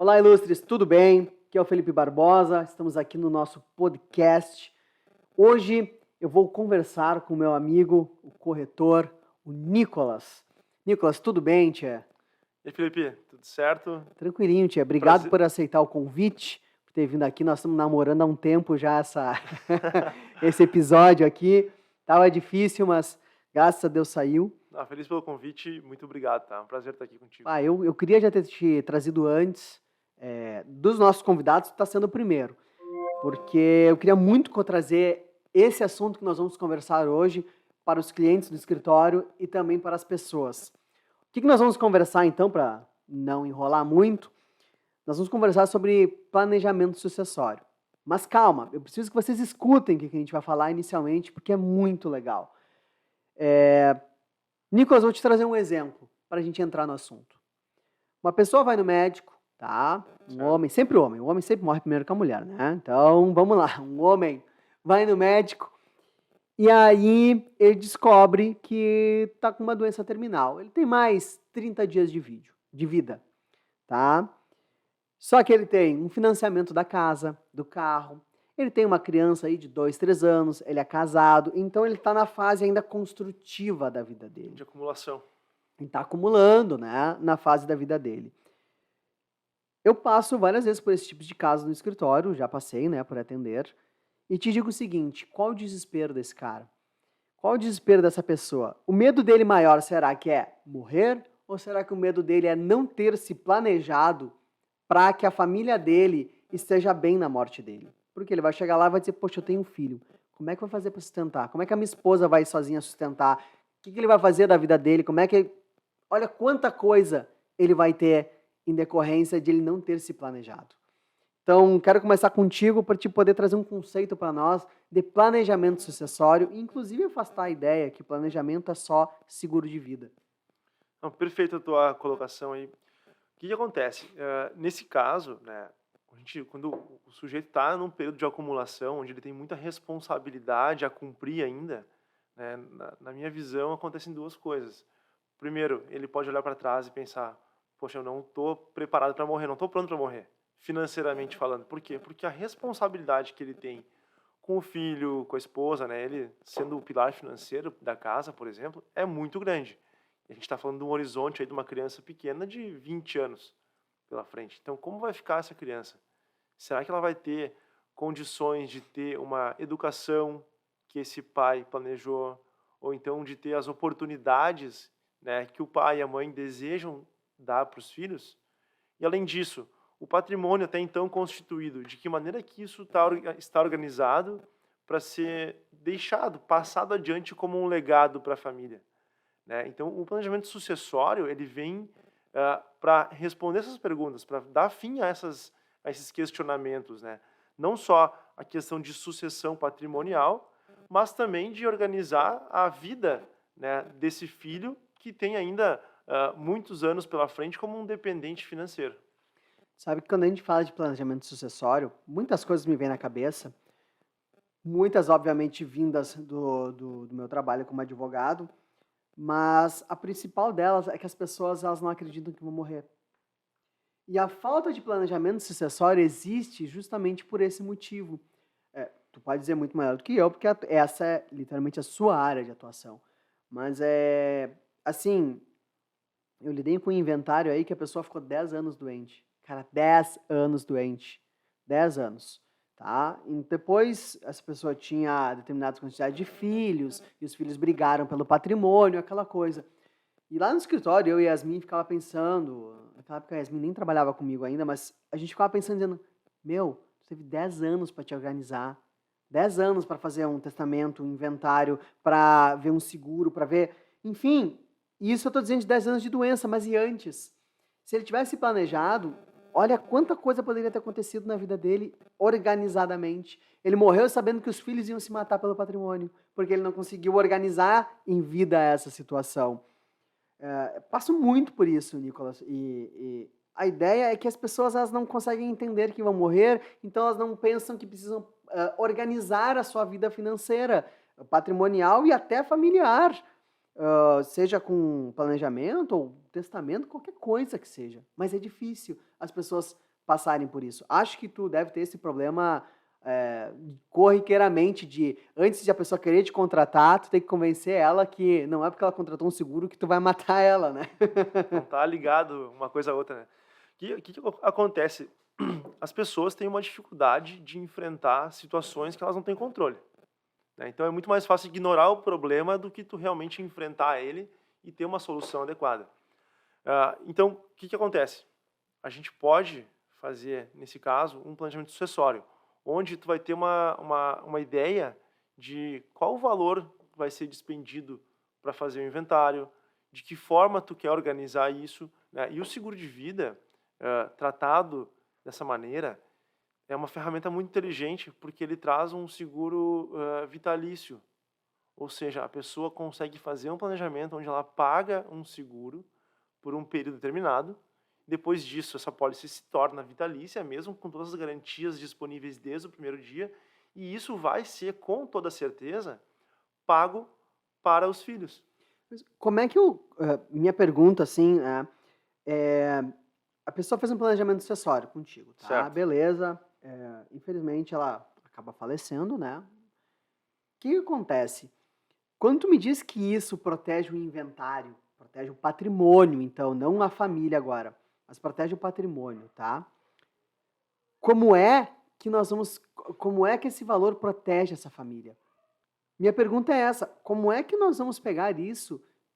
Olá, ilustres, tudo bem? Aqui é o Felipe Barbosa, estamos aqui no nosso podcast. Hoje eu vou conversar com o meu amigo, o corretor, o Nicolas. Nicolas, tudo bem, tia? E aí, Felipe, tudo certo? Tranquilinho, tia. Obrigado Prazer. por aceitar o convite, por ter vindo aqui. Nós estamos namorando há um tempo já esse episódio aqui. Tava difícil, mas graças a Deus saiu. Feliz pelo convite, muito obrigado, tá? É um prazer estar aqui contigo. Eu queria já ter te trazido antes. Dos nossos convidados, está sendo o primeiro. Porque eu queria muito trazer esse assunto que nós vamos conversar hoje para os clientes do escritório e também para as pessoas. O que nós vamos conversar então, para não enrolar muito? Nós vamos conversar sobre planejamento sucessório. Mas calma, eu preciso que vocês escutem o que a gente vai falar inicialmente, porque é muito legal. Nicolas, eu vou te trazer um exemplo para a gente entrar no assunto. Uma pessoa vai no médico, tá? Um homem sempre morre primeiro que a mulher, né? Então, vamos lá. Um homem vai no médico e aí ele descobre que tá com uma doença terminal. Ele tem mais 30 dias de vida, tá? Só que ele tem um financiamento da casa, do carro, ele tem uma criança aí de 2, 3 anos, ele é casado, então ele está na fase ainda construtiva da vida dele. De acumulação. Ele está acumulando, né, na fase da vida dele. Eu passo várias vezes por esse tipo de caso no escritório, já passei, né, por atender, e te digo o seguinte, qual o desespero desse cara? Qual o desespero dessa pessoa? O medo dele maior será que é morrer? Ou será que o medo dele é não ter se planejado para que a família dele esteja bem na morte dele? Porque ele vai chegar lá e vai dizer, poxa, eu tenho um filho, como é que vai fazer para sustentar? Como é que a minha esposa vai sozinha sustentar? O que ele vai fazer da vida dele? Olha quanta coisa ele vai ter em decorrência de ele não ter se planejado. Então, quero começar contigo para te poder trazer um conceito para nós de planejamento sucessório, e inclusive afastar a ideia que planejamento é só seguro de vida. Não, perfeita a tua colocação aí. O que acontece? Nesse caso, né, quando o sujeito está num período de acumulação, onde ele tem muita responsabilidade a cumprir ainda, né, na minha visão, acontecem duas coisas. Primeiro, ele pode olhar para trás e pensar, poxa, eu não estou preparado para morrer, não estou pronto para morrer, financeiramente falando. Por quê? Porque a responsabilidade que ele tem com o filho, com a esposa, né, ele sendo o pilar financeiro da casa, por exemplo, é muito grande. A gente está falando de um horizonte aí de uma criança pequena de 20 anos pela frente. Então, como vai ficar essa criança? Será que ela vai ter condições de ter uma educação que esse pai planejou, ou então de ter as oportunidades, né, que o pai e a mãe desejam dar para os filhos? E além disso, o patrimônio até então constituído, de que maneira que isso está organizado para ser deixado, passado adiante como um legado para a família, né? Então, o planejamento sucessório, ele vem para responder essas perguntas, para dar fim a esses questionamentos, né? Não só a questão de sucessão patrimonial, mas também de organizar a vida, né, desse filho que tem ainda muitos anos pela frente como um dependente financeiro. Sabe que quando a gente fala de planejamento sucessório, muitas coisas me vêm na cabeça, muitas obviamente vindas do meu trabalho como advogado, mas a principal delas é que as pessoas elas não acreditam que vão morrer. E a falta de planejamento sucessório existe justamente por esse motivo. Tu pode dizer muito melhor do que eu, porque essa é literalmente a sua área de atuação. Mas assim, eu lidei com um inventário aí que a pessoa ficou 10 anos doente. Cara, 10 anos doente. 10 anos. Tá? E depois, essa pessoa tinha determinada quantidade de filhos, e os filhos brigaram pelo patrimônio, aquela coisa. E lá no escritório, eu e a Yasmin ficava pensando, naquela época a Yasmin nem trabalhava comigo ainda, mas a gente ficava pensando, dizendo, meu, tu teve 10 anos para te organizar, 10 anos para fazer um testamento, um inventário, para ver um seguro, para ver... Enfim, isso eu estou dizendo de 10 anos de doença, mas e antes? Se ele tivesse planejado, olha quanta coisa poderia ter acontecido na vida dele organizadamente. Ele morreu sabendo que os filhos iam se matar pelo patrimônio, porque ele não conseguiu organizar em vida essa situação. Passo muito por isso, Nicolas, e a ideia é que as pessoas elas não conseguem entender que vão morrer, então elas não pensam que precisam organizar a sua vida financeira, patrimonial e até familiar, seja com planejamento ou testamento, qualquer coisa que seja. Mas é difícil as pessoas passarem por isso. Acho que tu deve ter esse problema corriqueiramente de, antes de a pessoa querer te contratar, tu tem que convencer ela que não é porque ela contratou um seguro que tu vai matar ela, né? Não tá ligado uma coisa a outra, né? O que acontece? As pessoas têm uma dificuldade de enfrentar situações que elas não têm controle, né? Então é muito mais fácil ignorar o problema do que tu realmente enfrentar ele e ter uma solução adequada. Então, o que acontece? A gente pode fazer, nesse caso, um planejamento sucessório, onde tu vai ter uma ideia de qual o valor vai ser despendido para fazer o inventário, de que forma tu quer organizar isso, né? E o seguro de vida, tratado dessa maneira, é uma ferramenta muito inteligente, porque ele traz um seguro vitalício. Ou seja, a pessoa consegue fazer um planejamento onde ela paga um seguro por um período determinado. Depois disso, essa pólice se torna vitalícia, mesmo com todas as garantias disponíveis desde o primeiro dia, e isso vai ser, com toda certeza, pago para os filhos. Como é que minha pergunta, assim, a pessoa fez um planejamento sucessório contigo, tá? Certo. Beleza. Infelizmente, ela acaba falecendo, né? O que acontece? Quando tu me diz que isso protege o inventário, protege o patrimônio, então, não a família agora, mas protege o patrimônio, tá? Como é que esse valor protege essa família? Minha pergunta é essa: como é que nós vamos pegar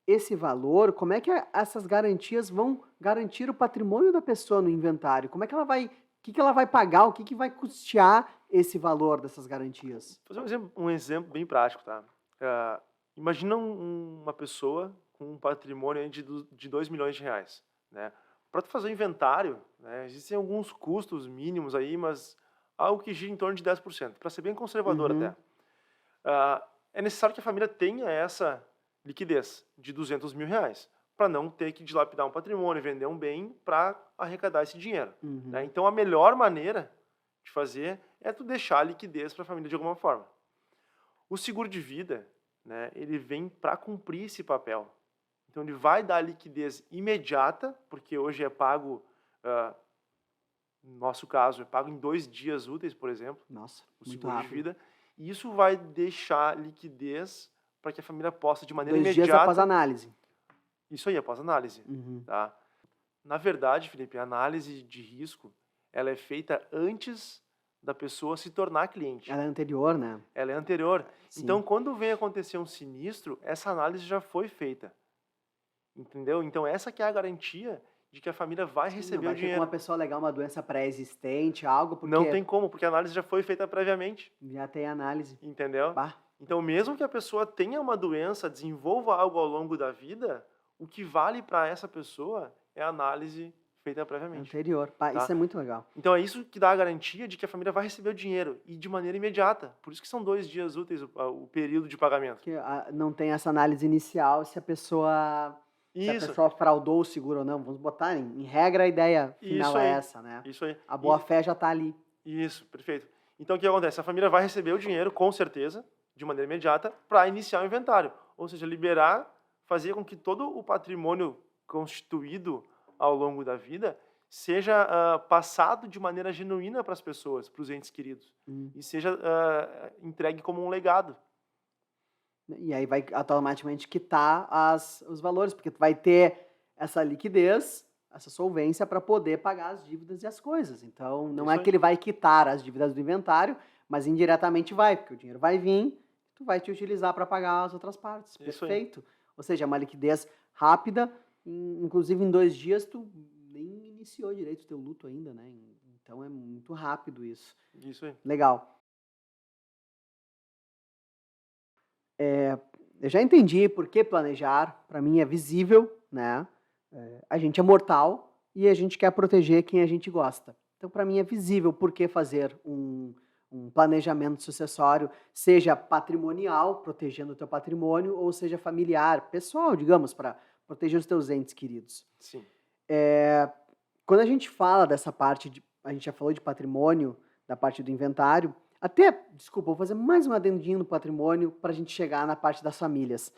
esse valor, como é que essas garantias vão garantir o patrimônio da pessoa no inventário? Como é que ela vai, o que ela vai pagar, o que vai custear esse valor dessas garantias? Vou fazer um exemplo bem prático, tá? Imagina uma pessoa com um patrimônio aí de 2 milhões de reais, né? Para tu fazer o inventário, né, existem alguns custos mínimos aí, mas algo que gira em torno de 10%, para ser bem conservador até. É necessário que a família tenha essa liquidez de 200 mil reais, para não ter que dilapidar um patrimônio, vender um bem para arrecadar esse dinheiro, né? Então, a melhor maneira de fazer é tu deixar a liquidez para a família de alguma forma. O seguro de vida, né, ele vem para cumprir esse papel. Então, ele vai dar liquidez imediata, porque hoje é pago, no nosso caso, é pago em 2 dias úteis, por exemplo. Nossa, o muito seguro de rápido. vida. E isso vai deixar liquidez para que a família possa, de maneira 2 dias imediata... após a análise. Isso aí, após análise. Tá? Na verdade, Felipe, a análise de risco, ela é feita antes da pessoa se tornar cliente. Ela é anterior, né? Ela é anterior. Sim. Então, quando vem acontecer um sinistro, essa análise já foi feita. Entendeu? Então, essa que é a garantia de que a família vai receber Não o vai ter dinheiro. como a pessoa alegar uma doença pré-existente, algo, porque Não tem como, porque a análise já foi feita previamente. já tem análise. Entendeu? Bah. Então, mesmo que a pessoa tenha uma doença, desenvolva algo ao longo da vida, o que vale para essa pessoa é a análise feita previamente. Anterior. Bah, Tá? isso é muito legal. Então, é isso que dá a garantia de que a família vai receber o dinheiro, e de maneira imediata. Por isso que são 2 dias úteis o período de pagamento. Que não tem essa análise inicial se a pessoa fraudou o seguro ou não. Vamos botar em regra, a ideia final é essa, né? Isso aí. A boa-fé já está ali. Isso, perfeito. Então, o que acontece? A família vai receber o dinheiro, com certeza, de maneira imediata, para iniciar o inventário. Ou seja, liberar, fazer com que todo o patrimônio constituído ao longo da vida seja passado de maneira genuína para as pessoas, para os entes queridos. E seja entregue como um legado. E aí vai automaticamente quitar os valores, porque tu vai ter essa liquidez, essa solvência para poder pagar as dívidas e as coisas. Então, não Isso é aí. que ele vai quitar as dívidas do inventário, mas indiretamente vai, porque o dinheiro vai vir, tu vai te utilizar para pagar as outras partes. Isso aí. Perfeito. Ou seja, é uma liquidez rápida, inclusive em 2 dias tu nem iniciou direito o teu luto ainda, né? Então é muito rápido isso. Isso aí. Legal. Eu já entendi por que planejar, para mim é visível, né? A gente é mortal e a gente quer proteger quem a gente gosta. Então, para mim é visível por que fazer um planejamento sucessório, seja patrimonial, protegendo o teu patrimônio, ou seja familiar, pessoal, digamos, para proteger os teus entes queridos. Sim. Quando a gente fala dessa parte, a gente já falou de patrimônio, da parte do inventário, desculpa, vou fazer mais um adendinho no patrimônio para a gente chegar na parte das famílias.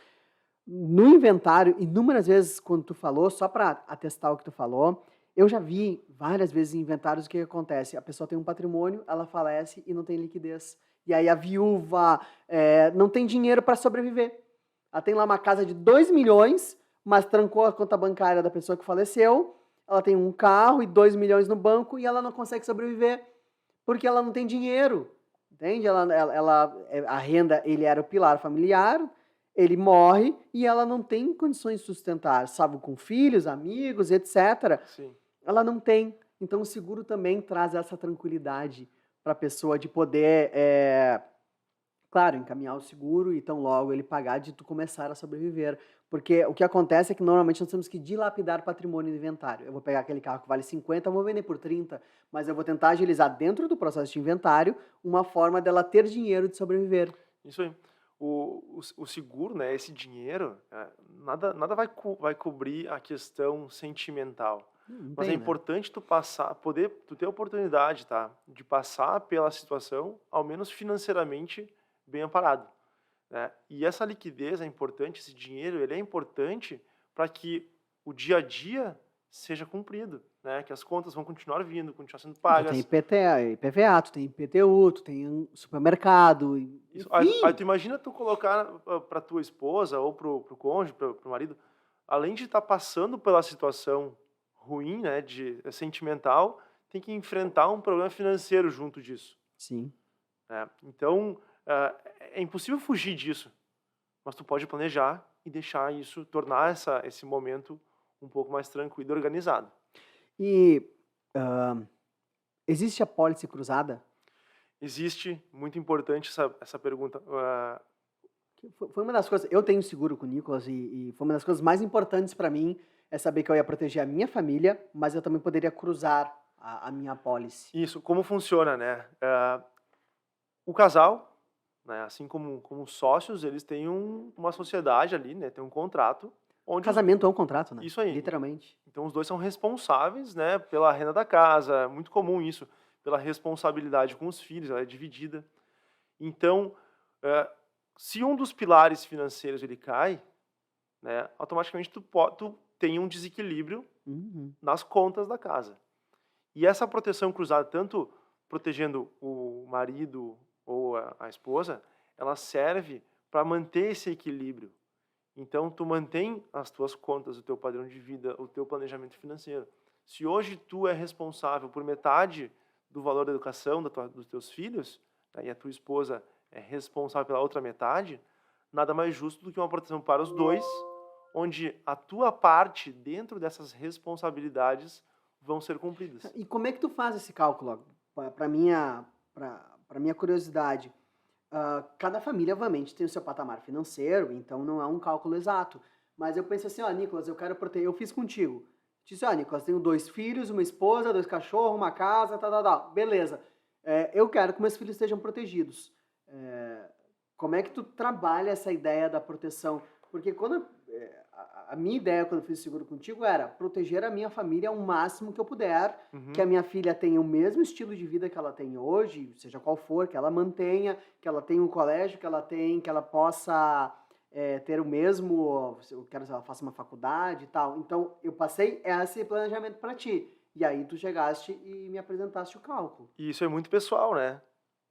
No inventário, inúmeras vezes quando tu falou, só para atestar o que tu falou, Eu já vi várias vezes em inventários o que que acontece. A pessoa tem um patrimônio, ela falece e não tem liquidez. E aí a viúva não tem dinheiro para sobreviver. Ela tem lá uma casa de 2 milhões, mas trancou a conta bancária da pessoa que faleceu. Ela tem um carro e 2 milhões no banco e ela não consegue sobreviver porque ela não tem dinheiro. Entende? A renda, ele era o pilar familiar, ele morre e ela não tem condições de sustentar, salvo com filhos, amigos, etc. Sim. Ela não tem. Então, o seguro também traz essa tranquilidade para a pessoa de poder, claro, encaminhar o seguro e tão logo ele pagar de tu começar a sobreviver. Porque o que acontece é que normalmente nós temos que dilapidar patrimônio no inventário. Eu vou pegar aquele carro que vale 50, eu vou vender por 30, mas eu vou tentar agilizar dentro do processo de inventário uma forma dela ter dinheiro de sobreviver. Isso aí. O seguro, né, esse dinheiro, nada vai cobrir a questão sentimental. Não Mas é tem, né? importante tu ter a oportunidade, tá, de passar pela situação, ao menos financeiramente, bem amparado, né? E essa liquidez é importante, esse dinheiro, ele é importante para que o dia a dia seja cumprido, né? Que as contas vão continuar vindo, continuar sendo Tu tem pagas. IPVA, tu tem IPTU, tu tem um supermercado, Isso. Aí enfim. tu imagina tu colocar para tua esposa ou pro cônjuge, pro marido, além de estar passando pela situação ruim, né, sentimental, tem que enfrentar um problema financeiro junto disso, Sim. né? Então, é impossível fugir disso, mas tu pode planejar e deixar isso, tornar esse momento um pouco mais tranquilo e organizado. E existe a pólice cruzada? Existe, muito importante essa pergunta. Foi uma das coisas. Eu tenho seguro com o Nicolas e foi uma das coisas mais importantes para mim é saber que eu ia proteger a minha família, mas eu também poderia cruzar a minha pólice. Isso, como funciona, né? O casal, né, assim como os sócios, eles têm uma sociedade ali, né, tem um contrato, onde Casamento é um contrato, né? isso aí. Literalmente. Então os dois são responsáveis, né, pela renda da casa, é muito comum isso, pela responsabilidade com os filhos, ela é dividida. Então, eh, se um dos pilares financeiros ele cai, né, automaticamente tu tem um desequilíbrio Uhum. nas contas da casa. E essa proteção cruzada, tanto protegendo o marido ou a esposa, ela serve para manter esse equilíbrio. Então, tu mantém as tuas contas, o teu padrão de vida, o teu planejamento financeiro. Se hoje tu é responsável por metade do valor da educação dos teus filhos, né, e a tua esposa é responsável pela outra metade, nada mais justo do que uma proteção para os dois, onde a tua parte dentro dessas responsabilidades vão ser cumpridas. E como é que tu faz esse cálculo? Para minha, para minha curiosidade, cada família, obviamente, tem o seu patamar financeiro, então não é um cálculo exato. Mas eu penso assim, ó, Nicolas, eu quero proteger. Eu fiz contigo. Disse, ó, Nicolas, tenho 2 filhos, uma esposa, 2 cachorros, uma casa, tal, tal, tal. Beleza. Eu quero que meus filhos estejam protegidos. Como é que tu trabalha essa ideia da proteção? Porque a minha ideia quando eu fiz seguro contigo era proteger a minha família ao máximo que eu puder, que a Uhum. minha filha tenha o mesmo estilo de vida que ela tem hoje, seja qual for, que ela mantenha, que ela tenha um colégio que ela tem, que ela possa ter o mesmo, eu quero que ela faça uma faculdade e tal. Então, eu passei esse planejamento para ti. E aí tu chegaste e me apresentaste o cálculo. E isso é muito pessoal, né?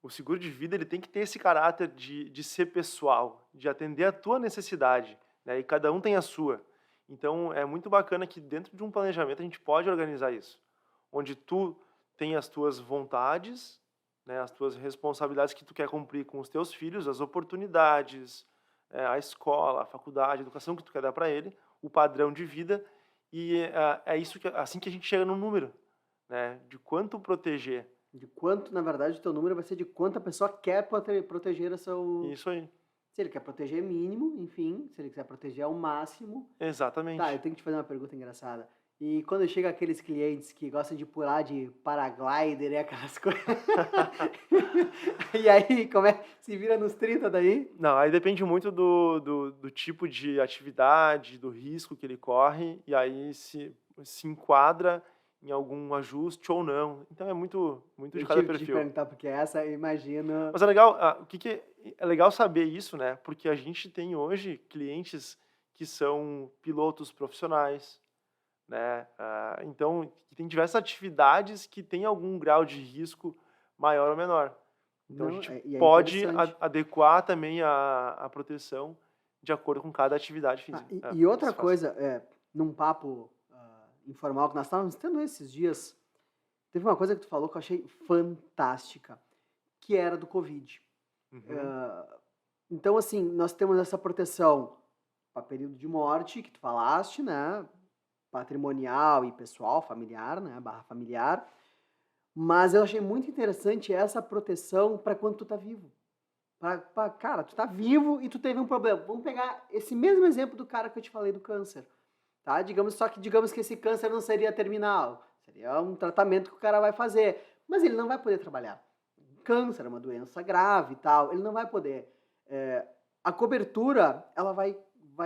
O seguro de vida ele tem que ter esse caráter de ser pessoal, de atender a tua necessidade, né? E cada um tem a sua. Então é muito bacana que dentro de um planejamento a gente pode organizar isso, onde tu tem as tuas vontades, né, as tuas responsabilidades que tu quer cumprir com os teus filhos, as oportunidades, a escola, a faculdade, a educação que tu quer dar para ele, o padrão de vida e é isso assim que a gente chega no número, né, de quanto proteger. De quanto, na verdade, o teu número vai ser de quanto a pessoa quer proteger o seu. Isso aí, Se ele quer proteger mínimo, enfim, se ele quiser proteger ao máximo. Tá, eu exatamente. tenho que te fazer uma pergunta engraçada. E quando chega aqueles clientes que gostam de pular de paraglider e aquelas coisas. E aí, como é? Se vira nos 30 daí? Não, aí depende muito do tipo de atividade, do risco que ele corre, e aí se enquadra em algum ajuste ou não. Então é muito de Eu cada tive que te perfil. perguntar, porque essa eu imagino. Mas é legal, o que que é legal saber isso, né? Porque a gente tem hoje clientes que são pilotos profissionais, né? Então, tem diversas atividades que têm algum grau de risco maior ou menor. Então, a Não, gente e é pode interessante. adequar também a proteção de acordo com cada atividade Ah, física, e que outra se faz. coisa, num papo informal que nós estávamos tendo esses dias, teve uma coisa que tu falou que eu achei fantástica, que era do Covid. Uhum. Ah, então, assim, nós temos essa proteção para período de morte, que tu falaste, né? Patrimonial e pessoal, familiar, né? Barra familiar. Mas eu achei muito interessante essa proteção para quando tu tá vivo. Cara, tu tá vivo e tu teve um problema. Vamos pegar esse mesmo exemplo do cara que eu te falei do câncer, tá? Digamos que esse câncer não seria terminal, seria um tratamento que o cara vai fazer, mas ele não vai poder trabalhar. Câncer é uma doença grave e tal, ele não vai poder. É, a cobertura, ela vai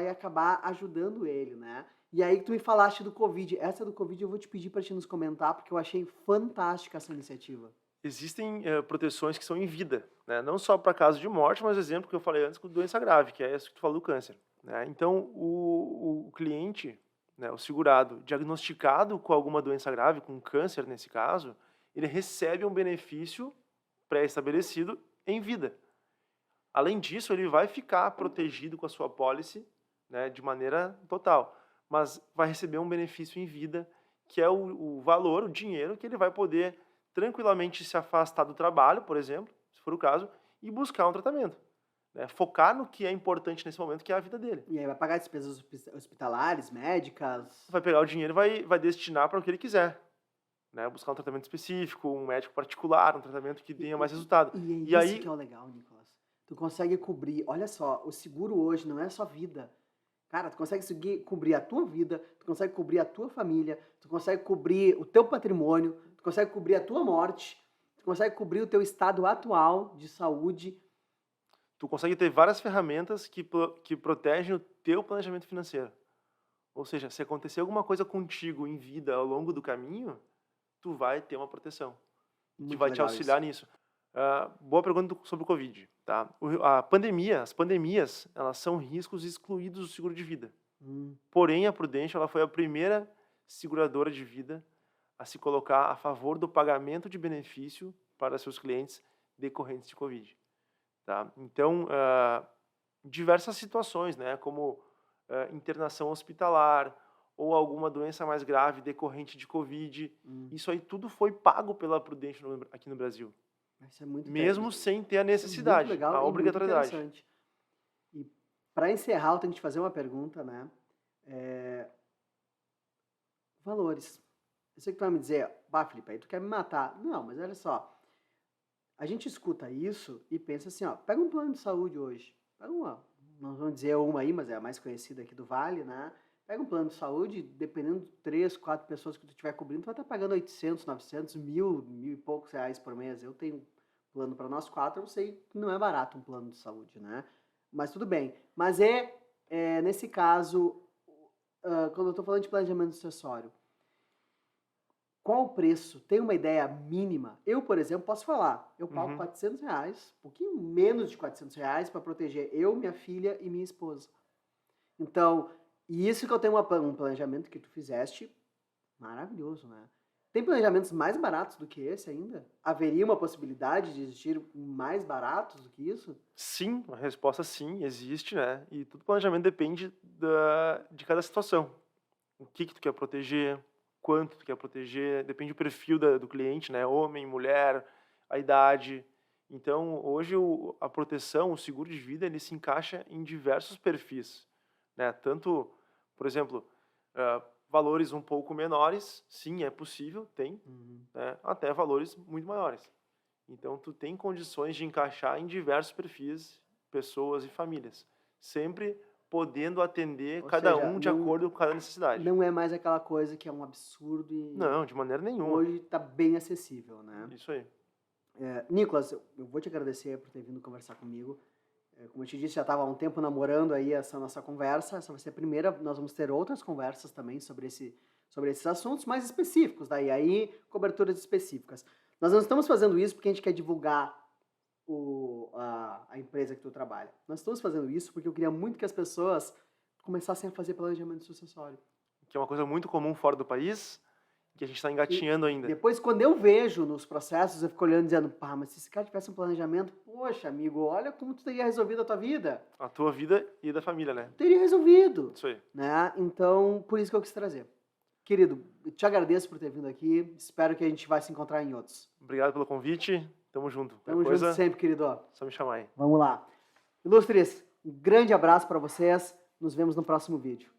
acabar ajudando ele, né? E aí tu me falaste do Covid. Essa do Covid eu vou te pedir para te nos comentar, porque eu achei fantástica essa iniciativa. Existem proteções que são em vida, né? Não só para caso de morte, mas o exemplo que eu falei antes com doença grave, que é isso que tu falou do câncer, né? Então, o cliente, né, o segurado, diagnosticado com alguma doença grave, com câncer nesse caso, ele recebe um benefício pré-estabelecido em vida. Além disso, ele vai ficar protegido com a sua pólice, né, de maneira total, mas vai receber um benefício em vida, que é o valor, o dinheiro que ele vai poder tranquilamente se afastar do trabalho, por exemplo, se for o caso, e buscar um tratamento, né? Focar no que é importante nesse momento, que é a vida dele. E aí vai pagar despesas hospitalares, médicas. Vai pegar o dinheiro e vai destinar para o que ele quiser, né? Buscar um tratamento específico, um médico particular, um tratamento que E, tenha mais e- resultado. e é E isso que aí, é o legal, Nicolas. Tu consegue cobrir. Olha só, o seguro hoje não é só vida. Cara, tu consegue cobrir a tua vida, tu consegue cobrir a tua família, tu consegue cobrir o teu patrimônio, tu consegue cobrir a tua morte, tu consegue cobrir o teu estado atual de saúde. tu consegue ter várias ferramentas que protegem o teu planejamento financeiro. Ou seja, se acontecer alguma coisa contigo em vida ao longo do caminho, tu vai ter uma proteção que Muito vai te legal isso. auxiliar nisso. Boa pergunta sobre o Covid, tá? As pandemias, elas são riscos excluídos do seguro de vida. Hum, Porém, a Prudential, ela foi a primeira seguradora de vida a se colocar a favor do pagamento de benefício para seus clientes decorrentes de Covid, tá? Então, diversas situações, né, como internação hospitalar ou alguma doença mais grave decorrente de Covid. hum. Isso aí tudo foi pago pela Prudential aqui no Brasil, Isso é muito, mesmo sem ter a isso é muito necessidade, a legal e muito obrigatoriedade. interessante. E para encerrar, eu tenho que te fazer uma pergunta, né? É, valores. Eu sei que tu vai me dizer, bah, Felipe, aí tu quer me matar. Não, mas olha só. A gente escuta isso e pensa assim, ó, pega um plano de saúde hoje. Pega uma, não vamos dizer uma aí, mas é a mais conhecida aqui do Vale, né? Pega um plano de saúde, dependendo de 3, 4 pessoas que tu estiver cobrindo, tu vai estar pagando 800, 900, mil e poucos reais por mês. Eu tenho um plano para nós quatro, eu sei que não é barato um plano de saúde, né? Mas tudo bem. Mas nesse caso, quando eu estou falando de planejamento sucessório, qual o preço? Tem uma ideia mínima? Eu, por exemplo, posso falar. Eu pago Uhum. R$ 400, um pouquinho menos de R$ 400 para proteger eu, minha filha e minha esposa. Então, e isso que eu tenho um planejamento que tu fizeste, maravilhoso, né? Tem planejamentos mais baratos do que esse ainda? Haveria uma possibilidade de existir mais baratos do que isso? Sim, a resposta sim, existe, né? E todo planejamento depende de cada situação. O que que tu quer proteger, quanto tu quer proteger, depende do perfil do cliente, né? Homem, mulher, a idade. Então, hoje a proteção, o seguro de vida, ele se encaixa em diversos perfis, né? Tanto, por exemplo, valores um pouco menores, sim, é possível, tem, Uhum. né? Até valores muito maiores. Então, tu tem condições de encaixar em diversos perfis, pessoas e famílias, sempre podendo atender Ou cada seja, um de não, acordo com cada necessidade. não é mais aquela coisa que é um absurdo e Não, de maneira nenhuma. hoje está bem acessível, né? Isso aí. Nicolas, eu vou te agradecer por ter vindo conversar comigo. Como eu te disse, já estava há um tempo namorando aí essa nossa conversa. Essa vai ser a primeira. Nós vamos ter outras conversas também sobre esses assuntos mais específicos. Daí aí, coberturas específicas. Nós não estamos fazendo isso porque a gente quer divulgar a empresa que tu trabalha. Nós estamos fazendo isso porque eu queria muito que as pessoas começassem a fazer planejamento sucessório. que é uma coisa muito comum fora do país, que a gente está engatinhando ainda. Depois, quando eu vejo nos processos, eu fico olhando dizendo, pá, mas se esse cara tivesse um planejamento, poxa, amigo, olha como tu teria resolvido a tua vida. A tua vida e da família, né? Teria resolvido. Isso aí. Né? Então, por isso que eu quis trazer. Querido, eu te agradeço por ter vindo aqui. Espero que a gente vai se encontrar em outros. Obrigado pelo convite. Tamo junto. Tamo junto sempre, querido. Só me chamar aí. Vamos lá. Ilustres, um grande abraço para vocês. Nos vemos no próximo vídeo.